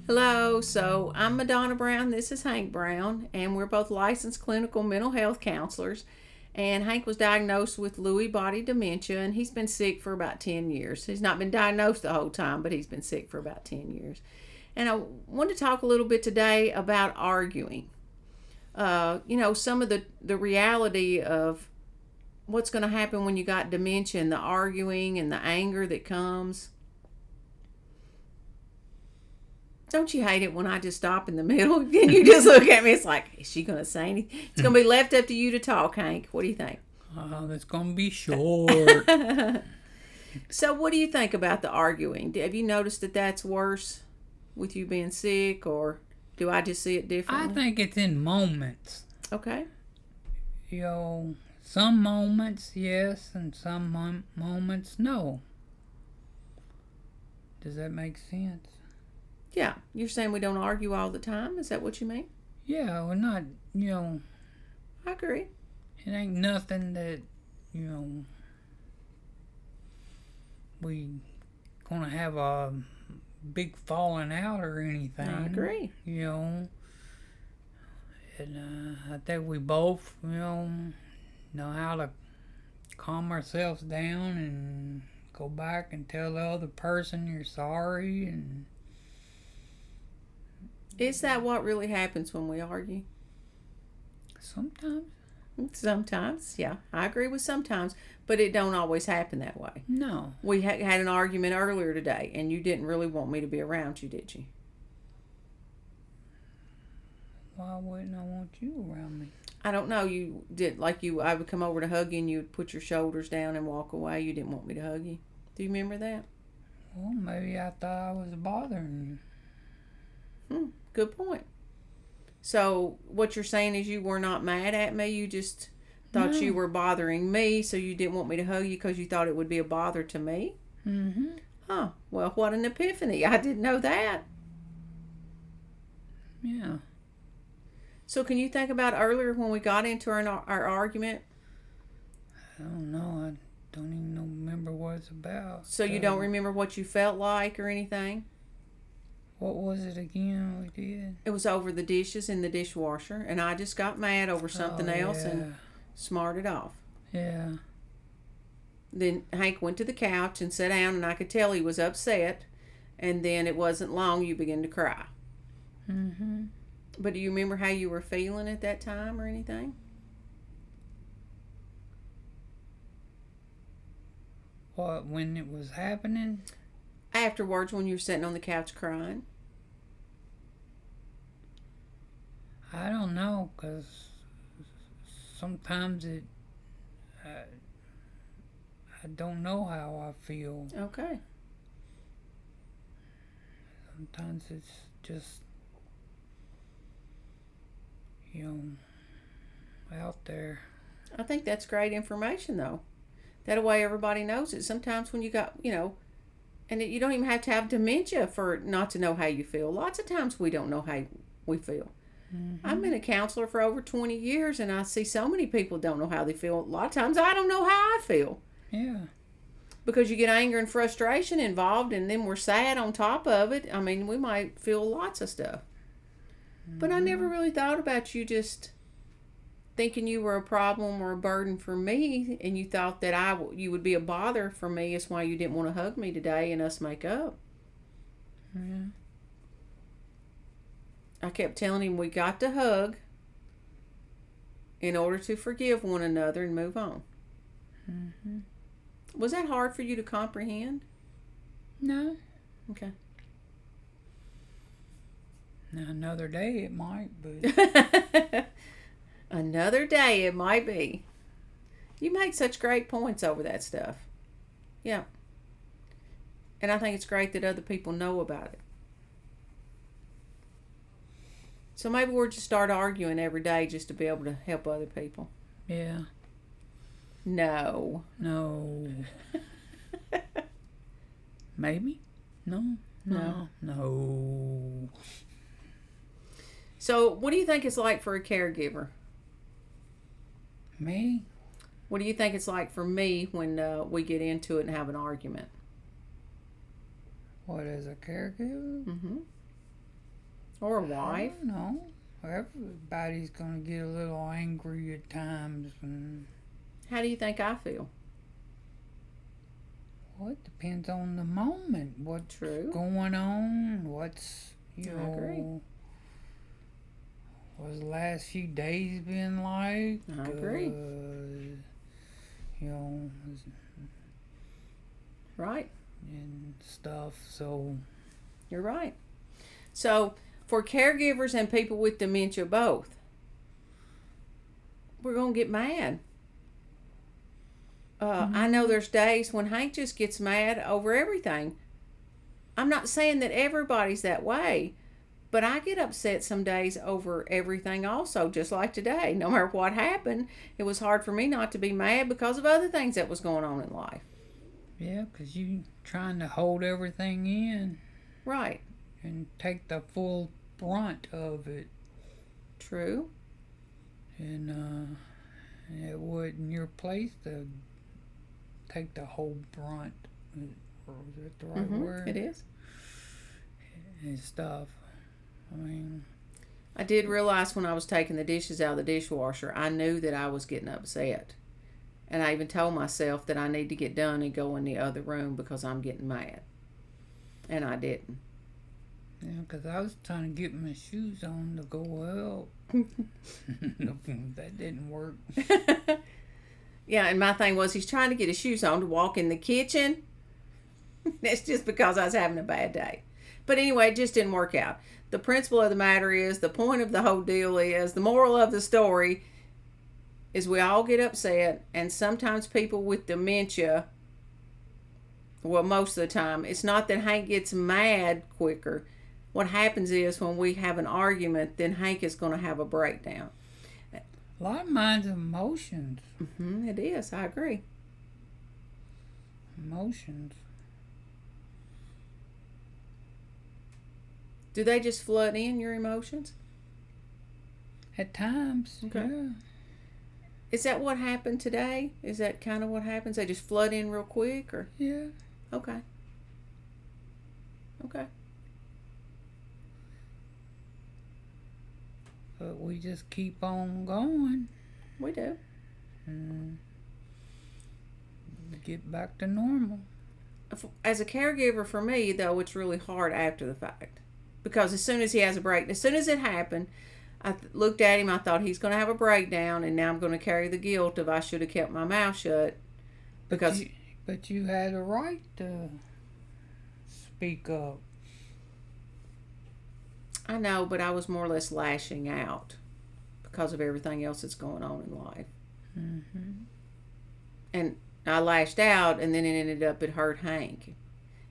Hello, so I'm Madonna Brown, this is Hank Brown, and we're both licensed clinical mental health counselors. And Hank was diagnosed with Lewy body dementia, and he's been sick for about 10 years. He's not been diagnosed the whole time, but he's been sick for about 10 years. And I want to talk a little bit today about arguing. Some of the reality of what's going to happen when you got dementia and the arguing and the anger that comes. Don't you hate it when I just stop in the middle and you just look at me? It's like, is she going to say anything? It's going to be left up to you to talk, Hank. What do you think? That's going to be short. So what do you think about the arguing? Have you noticed that that's worse with you being sick, or do I just see it differently? I think it's in moments. Okay. Some moments, yes, and some moments, no. Does that make sense? Yeah. You're saying we don't argue all the time? Is that what you mean? Yeah, we're not, I agree. it ain't nothing that, we gonna have a big falling out or anything. I agree. And I think we both, know how to calm ourselves down and go back and tell the other person you're sorry. And Is that what really happens when we argue? sometimes. Sometimes, yeah. I agree with sometimes, but it don't always happen that way. No. We had an argument earlier today, and you didn't really want me to be around you, did you? Why wouldn't I want you around me? I don't know. You did, I would come over to hug you, and you would put your shoulders down and walk away. You didn't want me to hug you. Do you remember that? Well, maybe I thought I was bothering you. Good point. So what you're saying is you were not mad at me. You just thought you were bothering me, so you didn't want me to hug you because you thought it would be a bother to me? Mm-hmm. Huh. Well, what an epiphany. I didn't know that. Yeah. So can you think about earlier when we got into our argument? I don't know. I don't even remember what it's about. So you don't remember what you felt like or anything? What was it again we did? It was over the dishes in the dishwasher, and I just got mad over something else and smarted off. Yeah. Then Hank went to the couch and sat down, and I could tell he was upset, and then it wasn't long you began to cry. Mm-hmm. But do you remember how you were feeling at that time or anything? What, when it was happening? Afterwards, when you were sitting on the couch crying? I don't know, because sometimes I don't know how I feel. Okay. Sometimes it's just, out there. I think that's great information, though. That way everybody knows it. Sometimes when you got, and you don't even have to have dementia for not to know how you feel. Lots of times we don't know how we feel. Mm-hmm. I've been a counselor for over 20 years, and I see so many people don't know how they feel. A lot of times I don't know how I feel. Yeah. Because you get anger and frustration involved, and then we're sad on top of it. I mean, we might feel lots of stuff. Mm-hmm. But I never really thought about you just thinking you were a problem or a burden for me, and you thought that you would be a bother for me. Is why you didn't want to hug me today and us make up. Yeah. I kept telling him we got to hug in order to forgive one another and move on. Mm-hmm. Was that hard for you to comprehend? No. Okay. Now, another day it might, but... Another day it might be. You make such great points over that stuff. Yeah. And I think it's great that other people know about it. So maybe we'll just start arguing every day just to be able to help other people. Yeah. No. No. Maybe? No. So what do you think it's like for a caregiver? Me? What do you think it's like for me when we get into it and have an argument? What, as a caregiver? Mm-hmm. Or a wife. I don't know. Everybody's gonna get a little angry at times. And, How do you think I feel? well, it depends on the moment. What's True. going on? What's, I agree. What's the last few days been like? I agree. You know, Right. and stuff. So, You're right. So, for caregivers and people with dementia both, we're going to get mad. I know there's days when Hank just gets mad over everything. I'm not saying that everybody's that way, but I get upset some days over everything also, just like today. No matter what happened, it was hard for me not to be mad because of other things that was going on in life. yeah, 'cause you trying to hold everything in Right. and take the full brunt of it. True. And it wasn't your place to take the whole brunt. Or is that the right word? It is. And stuff. I mean, I did realize when I was taking the dishes out of the dishwasher, I knew that I was getting upset. And I even told myself that I need to get done and go in the other room because I'm getting mad. And I didn't. yeah, 'cause I was trying to get my shoes on to go out. That didn't work. Yeah, and my thing was he's trying to get his shoes on to walk in the kitchen. That's just because I was having a bad day. But anyway, it just didn't work out. The principle of the matter is, the point of the whole deal is, the moral of the story is we all get upset, and sometimes people with dementia, well, most of the time, it's not that Hank gets mad quicker. What happens is when we have an argument, then Hank is going to have a breakdown. A lot of mine's emotions. It is. I agree. Emotions. Do they just flood in, your emotions? At times. Okay. Yeah. Is that what happened today? Is that kind of what happens? They just flood in real quick, or? Yeah. Okay. Okay. But we just keep on going We do. and get back to normal. As a caregiver, for me, though, it's really hard after the fact. Because as soon as he has a break, as soon as it happened, I looked at him, I thought he's going to have a breakdown, and now I'm going to carry the guilt of I should have kept my mouth shut. Because But you had a right to speak up. I know, but I was more or less lashing out because of everything else that's going on in life. And I lashed out, and then it ended up, it hurt Hank.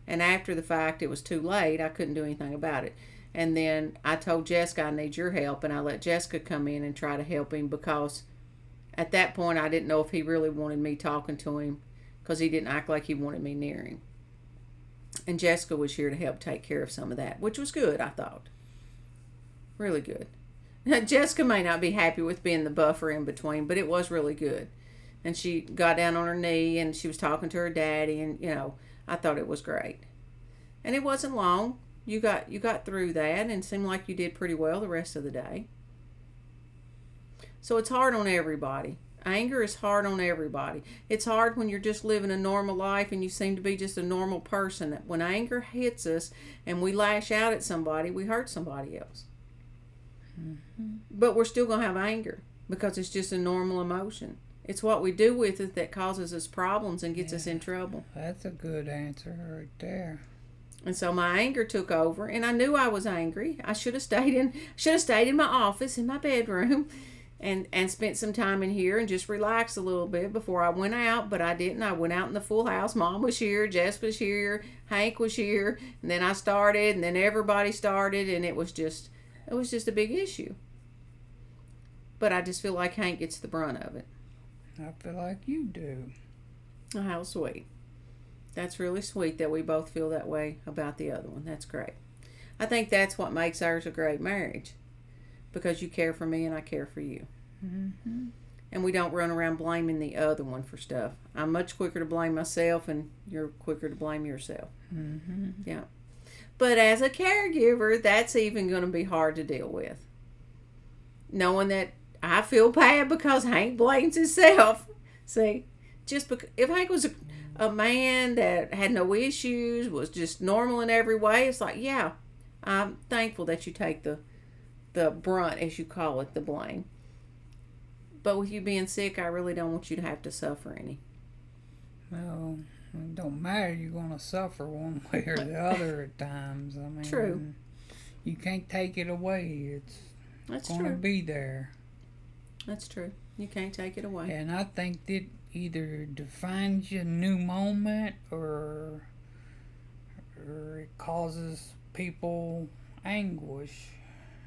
And after the fact, it was too late. I couldn't do anything about it. And then I told Jessica, I need your help, and I let Jessica come in and try to help him, because at that point I didn't know if he really wanted me talking to him, because he didn't act like he wanted me near him. And Jessica was here to help take care of some of that, which was good, I thought. Really good. Jessica may not be happy with being the buffer in between, but it was really good. And she got down on her knee and she was talking to her daddy, and I thought it was great. And it wasn't long. You got through that, and it seemed like you did pretty well the rest of the day. So it's hard on everybody. Anger is hard on everybody. It's hard when you're just living a normal life and you seem to be just a normal person. When anger hits us and we lash out at somebody, we hurt somebody else. But we're still going to have anger because it's just a normal emotion. It's what we do with it that causes us problems and gets us in trouble. That's a good answer right there. And so my anger took over, and I knew I was angry. I should have stayed in my office, in my bedroom, and spent some time in here and just relaxed a little bit before I went out, but I didn't. I went out in the full house. Mom was here, Jess was here, Hank was here, and then I started, and then everybody started, and it was just a big issue. But I just feel like Hank gets the brunt of it. I feel like you do. Oh, how sweet. That's really sweet that we both feel that way about the other one. That's great. I think that's what makes ours a great marriage, because you care for me and I care for you. Mm-hmm. And we don't run around blaming the other one for stuff. I'm much quicker to blame myself, and you're quicker to blame yourself. Mm-hmm. Yeah. But as a caregiver, that's even going to be hard to deal with. Knowing that I feel bad because Hank blames himself. See, just because if Hank was a man that had no issues, was just normal in every way, it's like, yeah, I'm thankful that you take the brunt, as you call it, the blame. But with you being sick, I really don't want you to have to suffer any. Well, it don't matter. You're going to suffer one way or the other at times. I mean, True. You can't take it away. It's going to be there. That's true. You can't take it away. And I think that either defines you a new moment or it causes people anguish.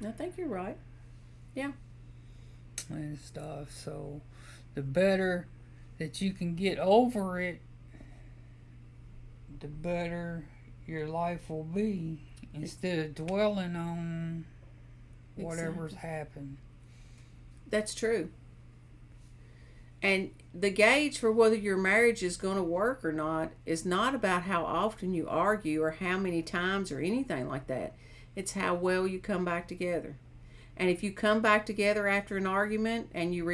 I think you're right. Yeah. And stuff. So the better that you can get over it, the better your life will be, instead of dwelling on whatever's happened. That's true. And the gauge for whether your marriage is going to work or not is not about how often you argue or how many times or anything like that. It's how well you come back together. And if you come back together after an argument and you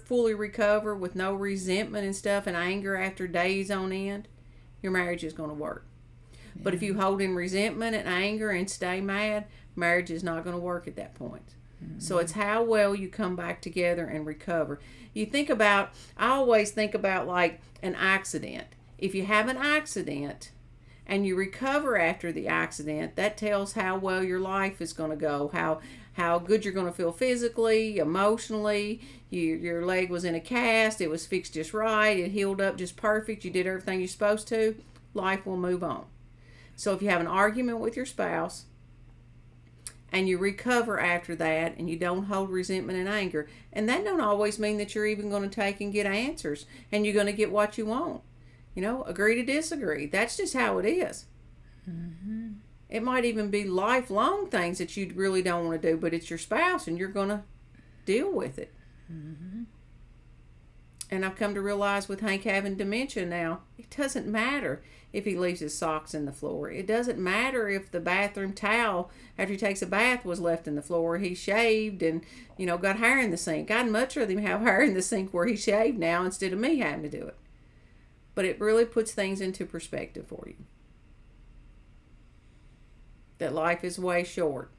fully recover with no resentment and stuff and anger after days on end, your marriage is going to work. Yeah. But if you hold in resentment and anger and stay mad, marriage is not going to work at that point. Mm-hmm. So it's how well you come back together and recover. I always think about like an accident. If you have an accident and you recover after the accident, that tells how well your life is going to go, how good you're going to feel physically, emotionally. Your leg was in a cast, it was fixed just right, it healed up just perfect, you did everything you're supposed to, life will move on. So if you have an argument with your spouse and you recover after that and you don't hold resentment and anger, and that don't always mean that you're even going to take and get answers and you're going to get what you want. Agree to disagree. That's just how it is. Mm-hmm. It might even be lifelong things that you really don't want to do, but it's your spouse and you're going to deal with it. Mm-hmm. And I've come to realize with Hank having dementia now, it doesn't matter if he leaves his socks in the floor. It doesn't matter if the bathroom towel after he takes a bath was left in the floor. He shaved and, got hair in the sink. I'd much rather him have hair in the sink where he shaved now instead of me having to do it. But it really puts things into perspective for you. That life is way short.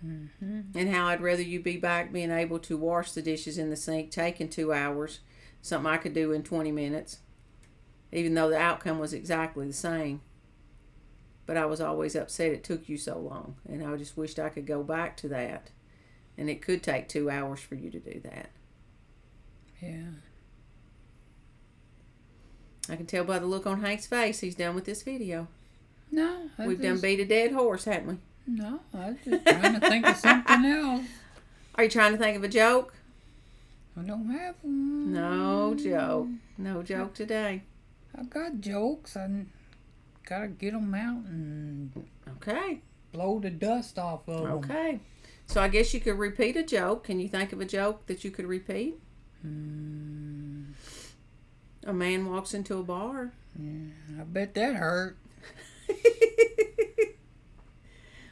Mm-hmm. And how I'd rather you be back being able to wash the dishes in the sink, taking 2 hours, something I could do in 20 minutes, even though the outcome was exactly the same. But I was always upset it took you so long, and I just wished I could go back to that. And it could take 2 hours for you to do that. Yeah. I can tell by the look on Hank's face he's done with this video. No. We've done beat a dead horse, haven't we? No, I was just trying to think of something else. Are you trying to think of a joke? I don't have one. No joke. No joke today. I got jokes. I gotta get them out and blow the dust off of them. Okay. So I guess you could repeat a joke. Can you think of a joke that you could repeat? A man walks into a bar. Yeah, I bet that hurt.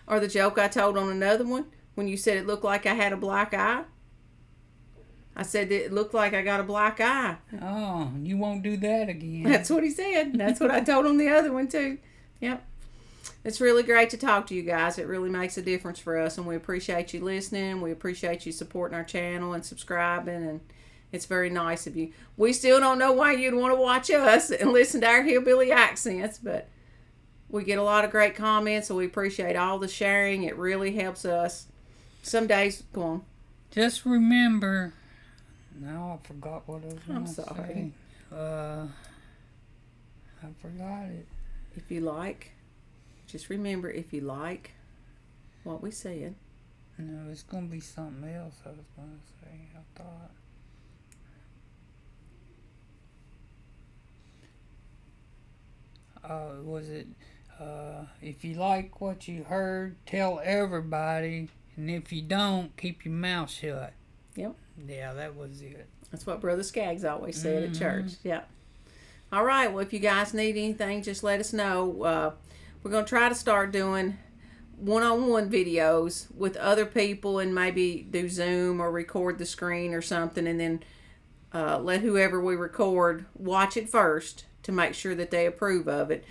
Or the joke I told on another one, when you said it looked like I had a black eye. I said that it looked like I got a black eye. Oh, you won't do that again. That's what he said. That's what I told on the other one too. Yep. It's really great to talk to you guys. It really makes a difference for us, and we appreciate you listening. We appreciate you supporting our channel and subscribing, and it's very nice of you. We still don't know why you'd want to watch us and listen to our hillbilly accents, but we get a lot of great comments, so we appreciate all the sharing. It really helps us. Some days, go on. Just remember, now I forgot what I was going to say. I'm sorry. I forgot it. If you like, just remember, if you like what we said. No, it's going to be something else I was going to say, I thought. Was it, if you like what you heard, tell everybody, and if you don't, keep your mouth shut. Yep. Yeah, that was it. That's what Brother Skaggs always said at church. Yeah. All right. Well, if you guys need anything, just let us know. We're going to try to start doing one-on-one videos with other people and maybe do Zoom or record the screen or something, and then let whoever we record watch it first to make sure that they approve of it.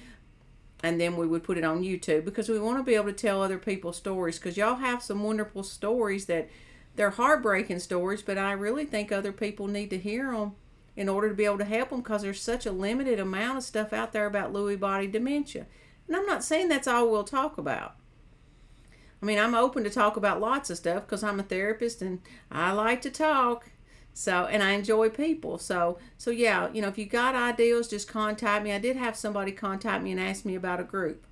And then we would put it on YouTube because we want to be able to tell other people's stories, because y'all have some wonderful stories that they're heartbreaking stories, but I really think other people need to hear them in order to be able to help them, because there's such a limited amount of stuff out there about Lewy body dementia. And I'm not saying that's all we'll talk about. I mean, I'm open to talk about lots of stuff because I'm a therapist and I like to talk. So, and I enjoy people. So yeah, if you got ideas, just contact me. I did have somebody contact me and ask me about a group.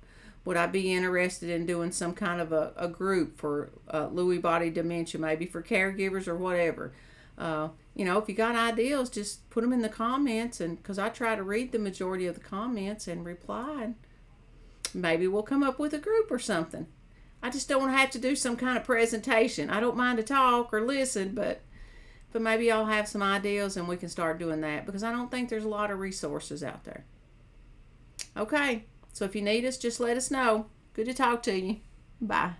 Would I be interested in doing some kind of a group for Lewy body dementia, maybe for caregivers or whatever? If you got ideas, just put them in the comments, and because I try to read the majority of the comments and reply. And maybe we'll come up with a group or something. I just don't want to have to do some kind of presentation. I don't mind to talk or listen, but maybe y'all have some ideas and we can start doing that, because I don't think there's a lot of resources out there. Okay, so if you need us, just let us know. Good to talk to you. Bye.